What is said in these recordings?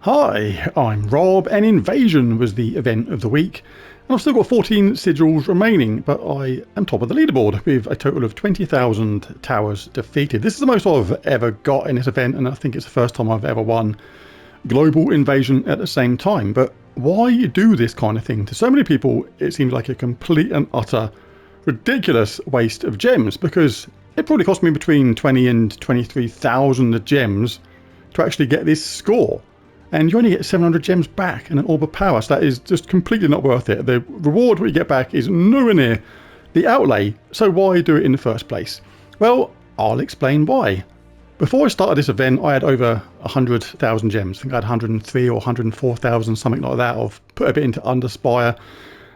Hi, I'm Rob, and Invasion was the event of the week. And I've still got 14 sigils remaining, but I am top of the leaderboard with a total of 20,000 towers defeated. This is the most I've ever got in this event, and I think it's the first time I've ever won global invasion at the same time. But why do this kind of thing? To so many people, it seems like a complete and utter ridiculous waste of gems, because it probably cost me between 20 and 23,000 gems to actually get this score. And you only get 700 gems back and an orb of power, so that is just completely not worth it. The reward we get back is nowhere near the outlay, so why do it in the first place? Well, I'll explain why. Before I started this event, I had over 100,000 gems. I think I had 103 or 104,000, something like that. I've put a bit into Underspire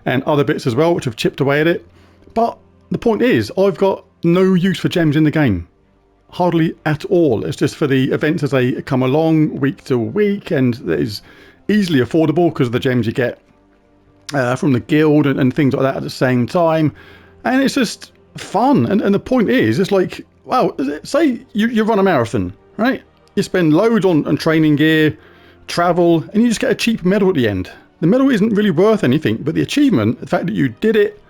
and other bits as well, which have chipped away at it. But the point is, I've got no use for gems in the game. Hardly at all. It's just for the events as they come along week to week, and it is easily affordable because of the gems you get from the guild and things like that at the same time. And it's just fun. And the point is, it's like, wow, say you run a marathon, right? You spend loads on training gear, travel, and you just get a cheap medal at the end. The medal isn't really worth anything, but the achievement, the fact that you did it,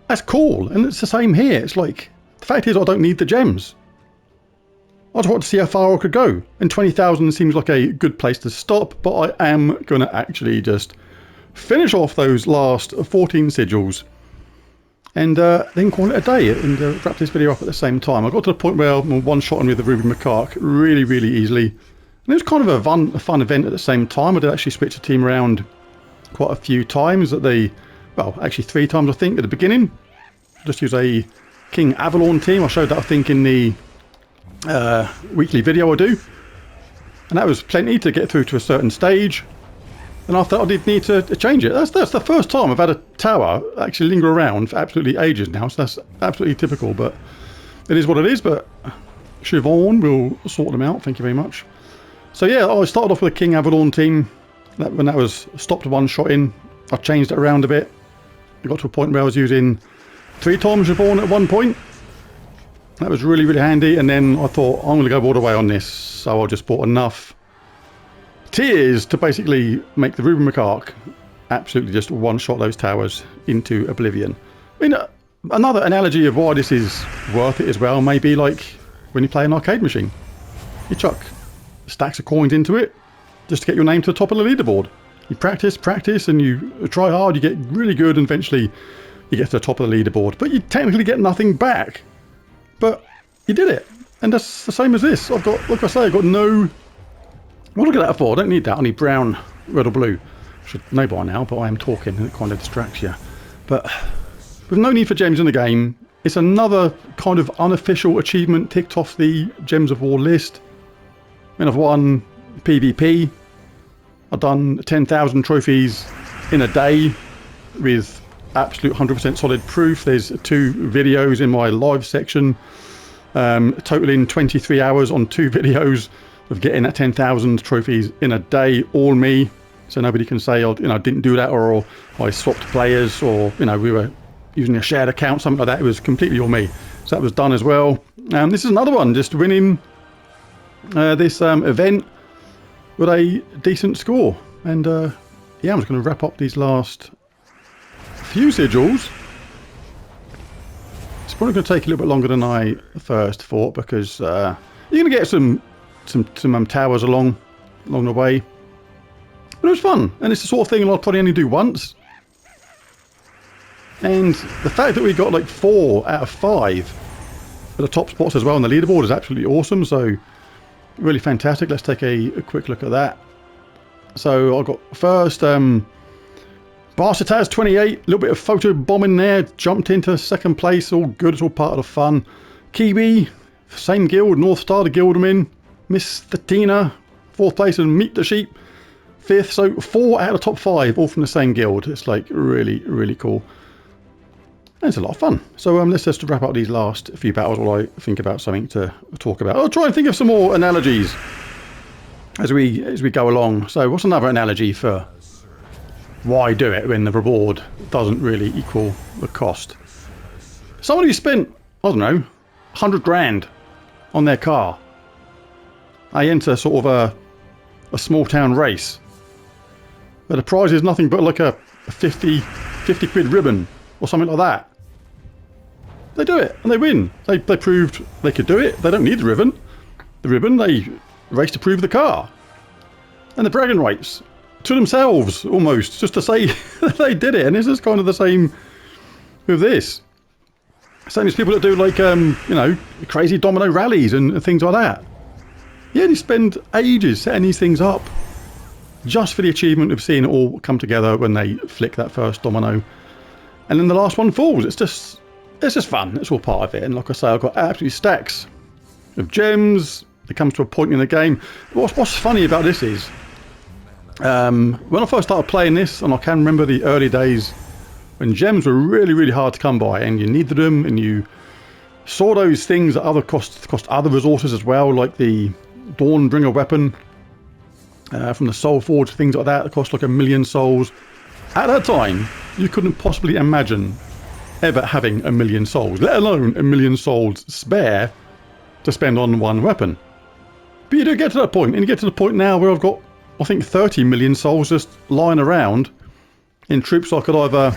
that's cool. And it's the same here. It's like, the fact is, I don't need the gems. I just want to see how far I could go, and 20,000 seems like a good place to stop, but I am going to actually just finish off those last 14 sigils and then call it a day and wrap this video up at the same time. I got to the point where I'm one-shotting with the Ruby Macaque really easily, and it was kind of a fun event at the same time. I did actually switch the team around quite a few times well, actually 3 times I think at the beginning. Just use a King Avalon team. I showed that I think in the weekly video I do, and that was plenty to get through to a certain stage, and after that I did need to change it. That's the first time I've had a tower actually linger around for absolutely ages now, so that's absolutely typical, but it is what it is. But Siobhan will sort them out, thank you very much. So yeah, I started off with a King Avalon team. When that was stopped one-shotting, I changed it around a bit. I got to a point where I was using 3 times Siobhan at one point. That was really handy, and then I thought, I'm going to go all the way on this, so I just bought enough tears to basically make the Ruby Macaque absolutely just one-shot those towers into oblivion. I mean, another analogy of why this is worth it as well may be like when you play an arcade machine. You chuck stacks of coins into it just to get your name to the top of the leaderboard. You practice, and you try hard, you get really good, and eventually you get to the top of the leaderboard, but you technically get nothing back. But you did it, and that's the same as this. I've got, like I say, I've got no... What look at that for? I don't need that. I need brown, red or blue. I should know by now, but I am talking and it kind of distracts you. But with no need for gems in the game, it's another kind of unofficial achievement ticked off the Gems of War list. I mean, I've won PvP. I've done 10,000 trophies in a day with absolute 100% solid proof. There's 2 videos in my live section, totaling 23 hours on 2 videos of getting that 10,000 trophies in a day, all me. So nobody can say, I didn't do that, or I swapped players, or we were using a shared account, something like that. It was completely all me. So that was done as well. This is another one, just winning this event with a decent score. And yeah, I'm just going to wrap up these last few sigils. It's probably going to take a little bit longer than I first thought, because you're going to get some towers along the way, but it was fun, and it's the sort of thing I'll probably only do once. And the fact that we got like 4 out of 5 at the top spots as well on the leaderboard is absolutely awesome. So really fantastic. Let's take a quick look at that. So I got first Barsetaz 28, a little bit of photo bombing there, jumped into second place, all good, it's all part of the fun. Kiwi, same guild, North Star, the guild I'm in. Miss Thetina, 4th place, and Meet the Sheep, 5th. So 4 out of the top 5, all from the same guild. It's like really cool. And it's a lot of fun. So let's just wrap up these last few battles while I think about something to talk about. I'll try and think of some more analogies as we go along. So what's another analogy for why do it when the reward doesn't really equal the cost? Somebody who spent, I don't know, 100 grand on their car. I enter sort of a small town race But the prize is nothing but like a 50 quid ribbon or something like that. They do it and they win. They proved they could do it. They don't need the ribbon. They race to prove the car. And the bragging rights to themselves almost, just to say they did it. And this is kind of the same with this. Same as people that do like, you know, crazy domino rallies and things like that. Yeah, they spend ages setting these things up just for the achievement of seeing it all come together when they flick that first domino. And then the last one falls. It's just fun. It's all part of it. And like I say, I've got absolutely stacks of gems. It comes to a point in the game. What's funny about this is, when I first started playing this, and I can remember the early days when gems were really, really hard to come by, and you needed them, and you saw those things that cost other resources as well, like the Dawnbringer weapon from the Soul Forge, things like that cost like 1 million souls. At that time, you couldn't possibly imagine ever having 1 million souls, let alone 1 million souls spare to spend on one weapon. But you do get to that point, and you get to the point now where I've got, I think, 30 million souls just lying around in troops I could either,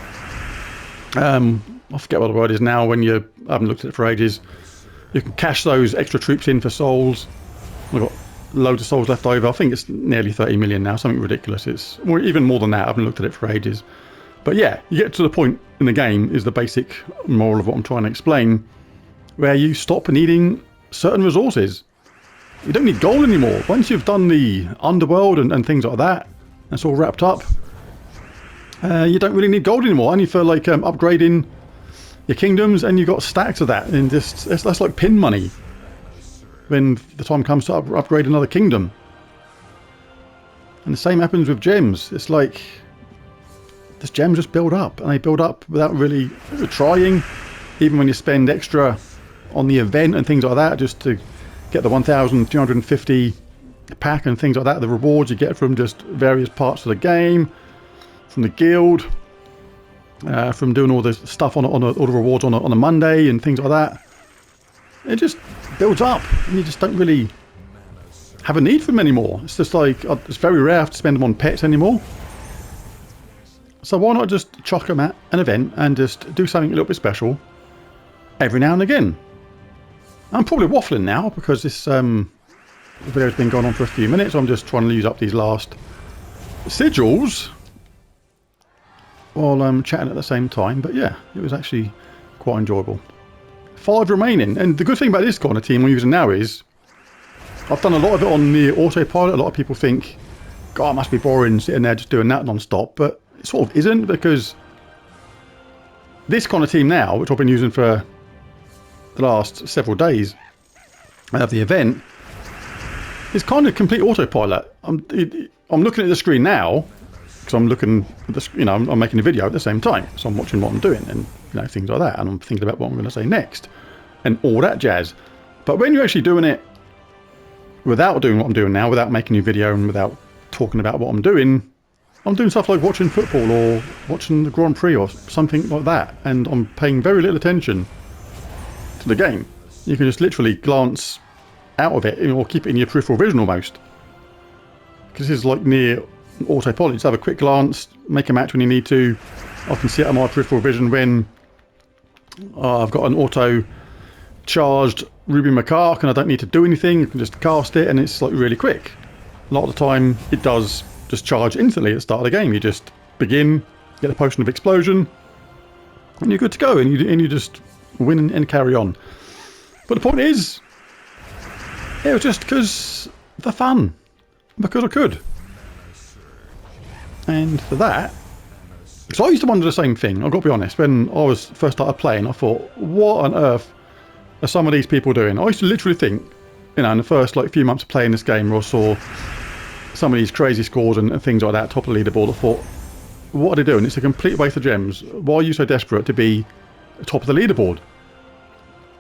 I forget what the word is now when I haven't looked at it for ages. You can cash those extra troops in for souls. I've got loads of souls left over. I think it's nearly 30 million now, something ridiculous. It's even more than that. I haven't looked at it for ages. But yeah, you get to the point in the game, is the basic moral of what I'm trying to explain, where you stop needing certain resources. You don't need gold anymore. Once you've done the underworld and things like that, that's all wrapped up, you don't really need gold anymore. Only for like upgrading your kingdoms, and you've got stacks of that. And just that's like pin money when the time comes to upgrade another kingdom. And the same happens with gems. It's like this gems just build up, and they build up without really trying. Even when you spend extra on the event and things like that, just to get the 1,250 pack and things like that, the rewards you get from just various parts of the game, from the guild, from doing all the stuff on all the rewards on a Monday and things like that. It just builds up, and you just don't really have a need for them anymore. It's just like, it's very rare I have to spend them on pets anymore. So why not just chuck them at an event and just do something a little bit special every now and again? I'm probably waffling now because this video's been going on for a few minutes. So I'm just trying to use up these last sigils while I'm chatting at the same time. But yeah, it was actually quite enjoyable. 5 remaining, and the good thing about this kind of team I'm using now is I've done a lot of it on the autopilot. A lot of people think, God, it must be boring sitting there just doing that non-stop, but it sort of isn't, because this kind of team now, which I've been using for the last several days of the event, is kind of complete autopilot. I'm looking at the screen now because I'm looking at the, you know, I'm making a video at the same time, so I'm watching what I'm doing and, you know, things like that, and I'm thinking about what I'm going to say next and all that jazz. But when you're actually doing it without doing what I'm doing now, without making a video and without talking about what I'm doing stuff like watching football or watching the Grand Prix or something like that, and I'm paying very little attention to the game. You can just literally glance out of it or keep it in your peripheral vision almost, because this is like near autopilot. Just have a quick glance, make a match when you need to. I can see it on my peripheral vision when I've got an auto charged Ruby Macaque and I don't need to do anything. You can just cast it and it's like really quick. A lot of the time it does just charge instantly at the start of the game. You just begin, get a potion of explosion, and you're good to go, and you just win and carry on. But the point is, it was just because for fun, because I could. And for that, so I used to wonder the same thing, I've got to be honest. When I was first started playing, I thought, what on earth are some of these people doing? I used to literally think, you know, in the first like few months of playing this game, where I saw some of these crazy scores and things like that, top of the leaderboard, I thought, what are they doing? It's a complete waste of gems. Why are you so desperate to be top of the leaderboard?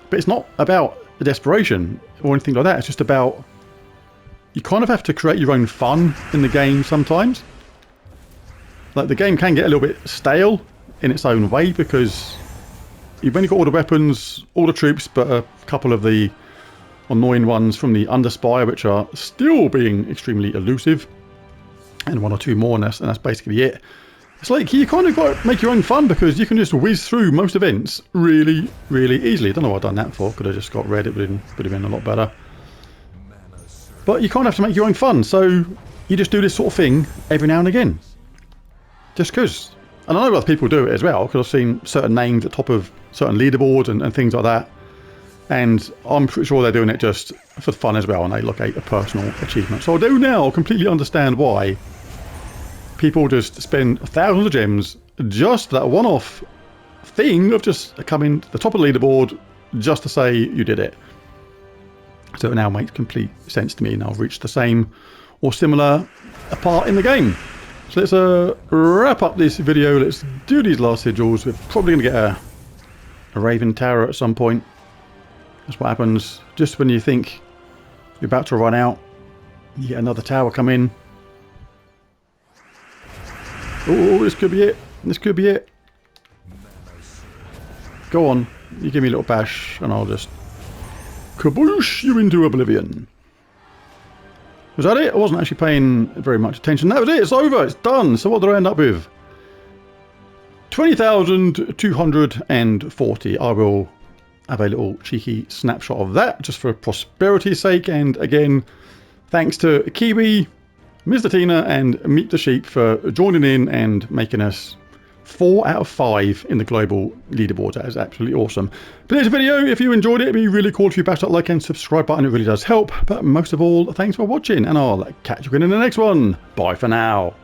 But it's not about the desperation or anything like that. It's just about, you kind of have to create your own fun in the game sometimes. Like, the game can get a little bit stale in its own way, because you've only got all the weapons, all the troops, but a couple of the annoying ones from the Underspire, which are still being extremely elusive. and 1 or 2 more, and that's basically it. It's like you kind of got to make your own fun, because you can just whiz through most events really, really easily. I don't know what I've done that for. Could have just got red. It would have been a lot better. But you kind of have to make your own fun. So you just do this sort of thing every now and again. Just because. And I know other people do it as well, because I've seen certain names at the top of certain leaderboards and things like that. And I'm pretty sure they're doing it just for fun as well, and they look at a personal achievement. So I do now completely understand why people just spend thousands of gems just for that one-off thing of just coming to the top of the leaderboard just to say you did it. So it now makes complete sense to me, and I've reached the same or similar part in the game. So let's wrap up this video. Let's do these last sigils. We're probably going to get a Raven Tower at some point. That's what happens just when you think you're about to run out. You get another tower come in. Oh, this could be it. This could be it. Go on. You give me a little bash and I'll just kaboosh you into oblivion. Was that it? I wasn't actually paying very much attention. That was it. It's over. It's done. So what did I end up with? 20,240. I will have a little cheeky snapshot of that just for prosperity's sake. And again, thanks to Kiwi, Mr. Tina and Meet the Sheep for joining in and making us 4 out of 5 in the global leaderboard. That is absolutely awesome. But there's a video. If you enjoyed it, it'd be really cool if you bash that like and subscribe button. It really does help. But most of all, thanks for watching, and I'll catch you again in the next one. Bye for now.